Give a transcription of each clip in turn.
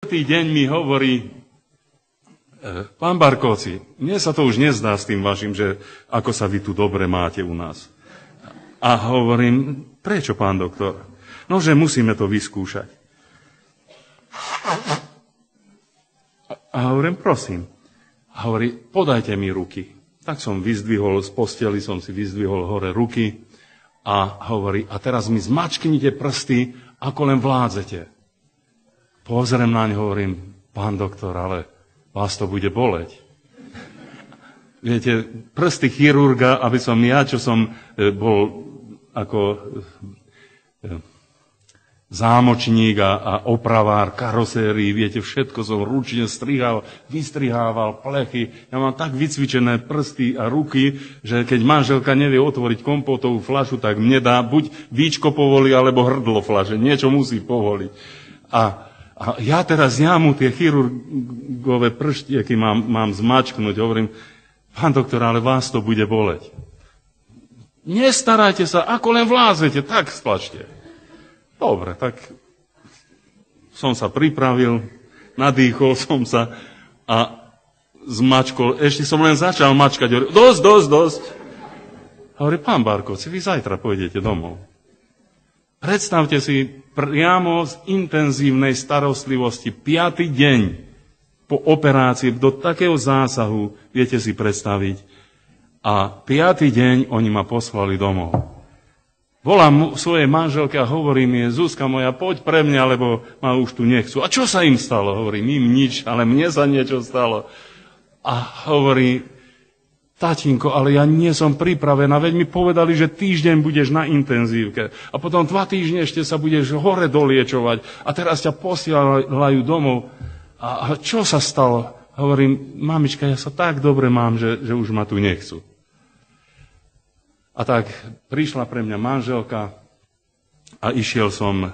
deň mi hovorí, pán Barkovci, mne sa to už nezdá s tým vašim, že ako sa vy tu dobre máte u nás. A hovorím, prečo, pán doktor? No, že musíme to vyskúšať. A hovorím, prosím. A hovorí, podajte mi ruky. Tak som vyzdvihol, z posteli som si vyzdvihol hore ruky a hovorí, a teraz mi zmačknite prsty, ako len vládzete. Pozriem naň, hovorím, pán doktor, ale vás to bude boleť. Viete, prsty chirurga, aby som ja, čo som bol ako zámočník a opravár karosérií, viete, všetko som ručne strihal, vystrihával plechy. Ja mám tak vycvičené prsty a ruky, že keď manželka nevie otvoriť kompótovú fľašu, tak mne dá buď víčko povolí, alebo hrdlo fľaše. Niečo musí povoliť. A ja teraz mu tie chirurgové prštieky mám zmačknúť. Hovorím, pán doktor, ale vás to bude boleť. Nestarajte sa, ako len vlázete, tak stlačte. Dobre, tak som sa pripravil, nadýchol som sa a zmačkol. Ešte som len začal mačkať. Hovorím, dosť. Hovorí, pán Barkovci, vy zajtra pôjdete domov. Predstavte si, priamo z intenzívnej starostlivosti 5. deň po operácii do takého zásahu, viete si predstaviť, a 5. deň oni ma poslali domov. Volám svojej manželke a hovorím jej, Zuzka moja, poď pre mňa, lebo ma už tu nechcú. A čo sa im stalo? Hovorím, im nič, ale mne sa niečo stalo. A hovorí, tatínko, ale ja nie som pripravená, veď mi povedali, že týždeň budeš na intenzívke a potom 2 týždne ešte sa budeš hore doliečovať a teraz ťa posielajú domov. A čo sa stalo? Hovorím, mamička, ja sa tak dobre mám, že už ma tu nechcú. A tak prišla pre mňa manželka a išiel som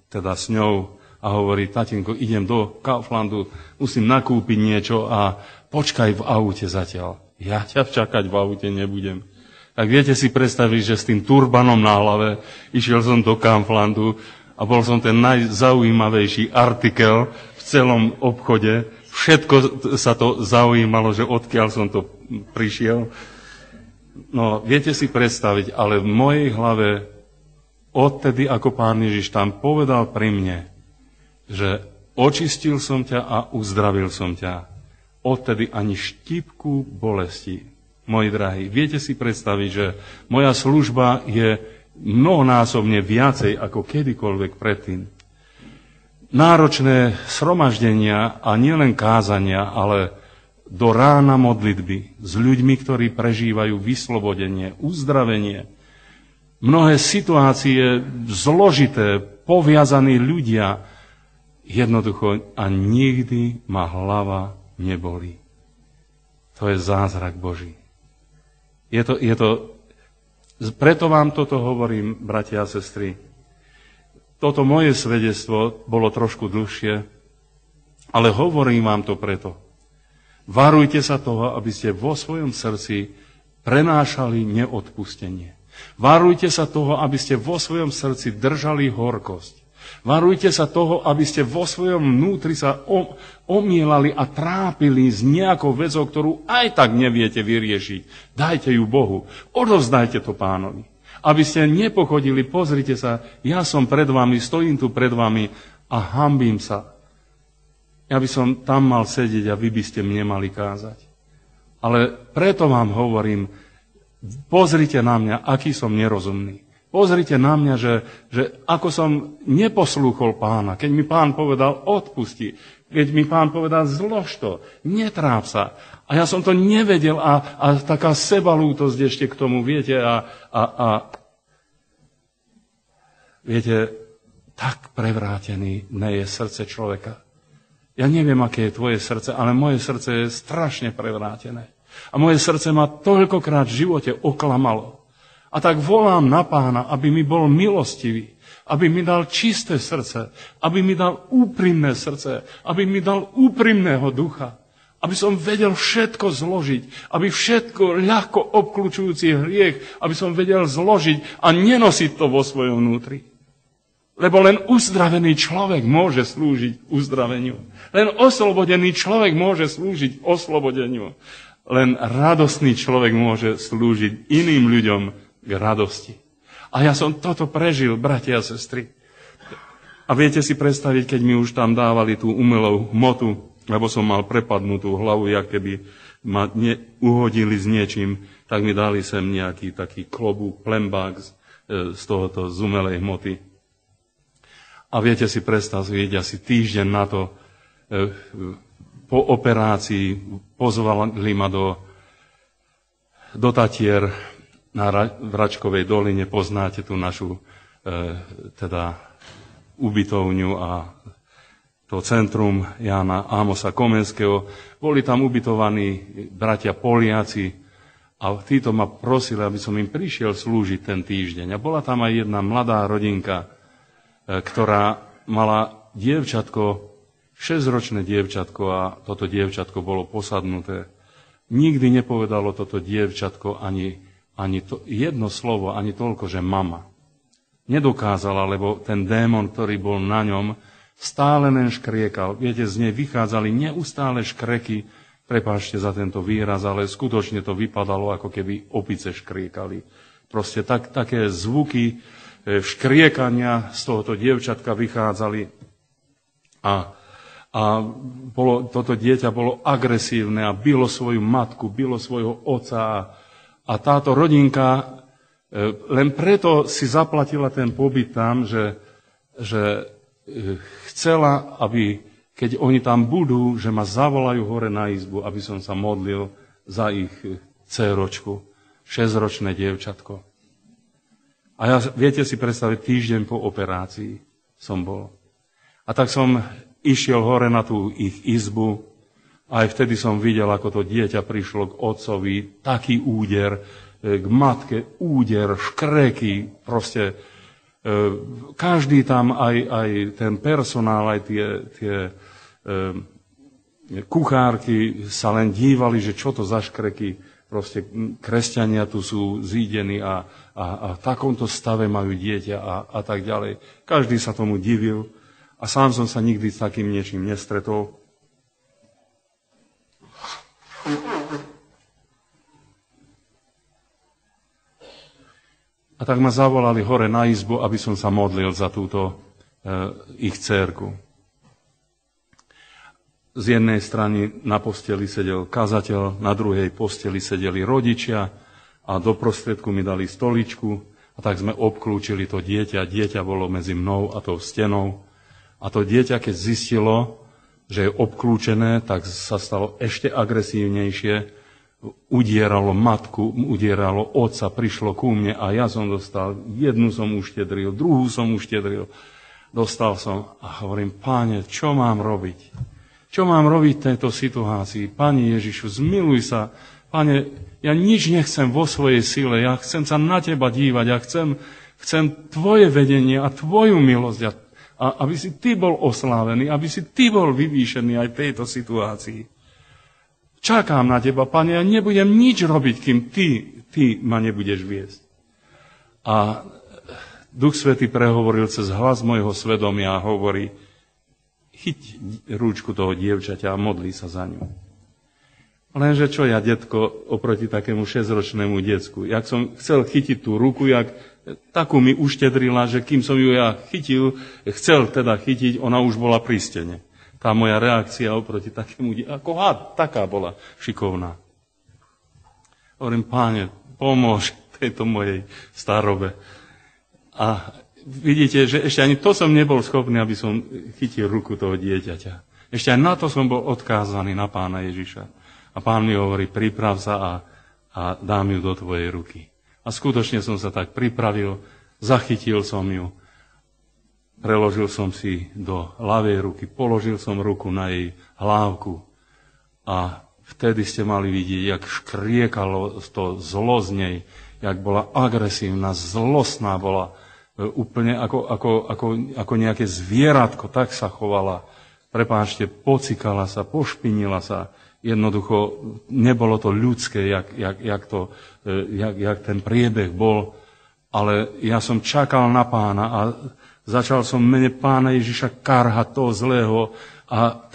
teda s ňou a hovorí, tatínko, idem do Kauflandu, musím nakúpiť niečo a počkaj v aute zatiaľ. Ja ťa čakať v aute nebudem. Tak viete si predstaviť, že s tým turbanom na hlave išiel som do Kauflandu a bol som ten najzaujímavejší artikel v celom obchode. Všetko sa to zaujímalo, že odkiaľ som to prišiel. No, viete si predstaviť, ale v mojej hlave odtedy, ako Pán Ježiš tam povedal pri mne, že očistil som ťa a uzdravil som ťa, odtedy ani štipku bolesti. Moji drahí, viete si predstaviť, že moja služba je mnohonásobne viacej ako kedykoľvek predtým. Náročné sromaždenia a nielen kázania, ale do rána modlitby s ľuďmi, ktorí prežívajú vyslobodenie, uzdravenie. Mnohé situácie zložité, poviazaní ľudia, jednoducho a nikdy ma hlava nebolí. To je zázrak Boží. Preto vám toto hovorím, bratia a sestry. Toto moje svedectvo bolo trošku dlhšie, ale hovorím vám to preto. Varujte sa toho, aby ste vo svojom srdci prenášali neodpustenie. Varujte sa toho, aby ste vo svojom srdci držali horkosť. Varujte sa toho, aby ste vo svojom vnútri sa omielali a trápili s nejakou vecou, ktorú aj tak neviete vyriešiť. Dajte ju Bohu. Odovzdajte to Pánovi. Aby ste nepochodili, pozrite sa, ja som pred vami, stojím tu pred vami a hanbím sa. Ja by som tam mal sedieť a vy by ste mne mali kázať. Ale preto vám hovorím, pozrite na mňa, aký som nerozumný. Pozrite na mňa, že ako som neposlúchol Pána. Keď mi Pán povedal, odpusti. Keď mi Pán povedal, zlož to, netráp sa. A ja som to nevedel a taká sebalútosť ešte k tomu, viete, viete, tak prevrátený je srdce človeka. Ja neviem, aké je tvoje srdce, ale moje srdce je strašne prevrátené. A moje srdce ma toľkokrát v živote oklamalo. A tak volám na Pána, aby mi bol milostivý, aby mi dal čisté srdce, aby mi dal úprimné srdce, aby mi dal úprimného ducha, aby som vedel všetko zložiť, aby všetko ľahko obkľúčujúci hriech, aby som vedel zložiť a nenosiť to vo svojom vnútri. Lebo len uzdravený človek môže slúžiť uzdraveniu. Len oslobodený človek môže slúžiť oslobodeniu. Len radostný človek môže slúžiť iným ľuďom k radosti. A ja som toto prežil, bratia a sestry. A viete si predstaviť, keď mi už tam dávali tú umelú hmotu, lebo som mal prepadnutú hlavu, jak keby ma uhodili s niečím, tak mi dali sem nejaký taký klobúk, plembák z tohoto z umelej hmoty. A viete si predstaviť, asi týždeň na to po operácii pozvali ma do Tatier v Račkovej doline. Poznáte tú našu ubytovňu a to centrum Jána Ámosa Komenského. Boli tam ubytovaní bratia Poliaci a títo ma prosili, aby som im prišiel slúžiť ten týždeň. A bola tam aj jedna mladá rodinka, ktorá mala dievčatko, 6-ročné dievčatko a toto dievčatko bolo posadnuté. Nikdy nepovedalo toto dievčatko ani to jedno slovo, ani toľko, že mama. Nedokázala, lebo ten démon, ktorý bol na ňom, stále len škriekal. Viete, z nej vychádzali neustále škreky, prepáčte za tento výraz, ale skutočne to vypadalo, ako keby opice škriekali. Proste také zvuky škriekania z tohoto dievčatka vychádzali a toto dieťa bolo agresívne a bilo svoju matku, bilo svojho otca a táto rodinka len preto si zaplatila ten pobyt tam, že chcela, aby keď oni tam budú, že ma zavolajú hore na izbu, aby som sa modlil za ich dcéročku, 6-ročné dievčatko. A ja, viete si predstaviť, týždeň po operácii som bol. A tak som išiel hore na tú ich izbu a aj vtedy som videl, ako to dieťa prišlo k otcovi, taký úder, k matke úder, škreky, proste každý tam, aj ten personál, aj tie kuchárky sa len dívali, že čo to za škreky, proste kresťania tu sú zídení a v takomto stave majú dieťa a tak ďalej. Každý sa tomu divil a sám som sa nikdy s takým niečím nestretol. A tak ma zavolali hore na izbu, aby som sa modlil za túto ich dcérku. Z jednej strany na posteli sedel kazateľ, na druhej posteli sedeli rodičia a do prostriedku mi dali stoličku a tak sme obklúčili to dieťa. Dieťa bolo medzi mnou a tou stenou. A to dieťa, keď zistilo, že je obklúčené, tak sa stalo ešte agresívnejšie. Udieralo matku, udieralo otca, prišlo ku mne a ja som dostal, jednu som uštedril, druhú som uštedril. Dostal som a hovorím, Páne, čo mám robiť? Čo mám robiť v tejto situácii? Pane Ježišu, zmiluj sa. Pane, ja nič nechcem vo svojej sile, ja chcem sa na teba dívať, ja chcem tvoje vedenie a tvoju milosť, a aby si ty bol oslávený, aby si ty bol vyvýšený aj v tejto situácii. Čakám na teba, Pane, ja nebudem nič robiť, kým ty ma nebudeš viesť. A Duch Svätý prehovoril cez hlas mojho svedomia a hovorí, chyť rúčku toho dievčaťa a modlí sa za ňu. Lenže čo ja, detko, oproti takému 6-ročnému decku? Jak som chcel chytiť tú ruku, takú mi uštedrila, že kým som ju ja chcel teda chytiť, ona už bola pri stene. Tá moja reakcia oproti takému, ako had, taká bola šikovná. Hovorím, Páne, pomôž tejto mojej starobe. A vidíte, že ešte ani to som nebol schopný, aby som chytil ruku toho dieťaťa. Ešte aj na to som bol odkázaný na Pána Ježiša. A Pán mi hovorí, priprav sa a dám ju do tvojej ruky. A skutočne som sa tak pripravil, zachytil som ju, preložil som si do ľavej ruky, položil som ruku na jej hlávku a vtedy ste mali vidieť, jak škriekalo to zlo z nej, jak bola agresívna, zlostná bola, úplne ako nejaké zvieratko, tak sa chovala. Prepáčte, pocikala sa, pošpinila sa. Jednoducho nebolo to ľudské, jak ten priebeh bol. Ale ja som čakal na Pána a Začal som v mene Pána Ježiša karhať toho zlého a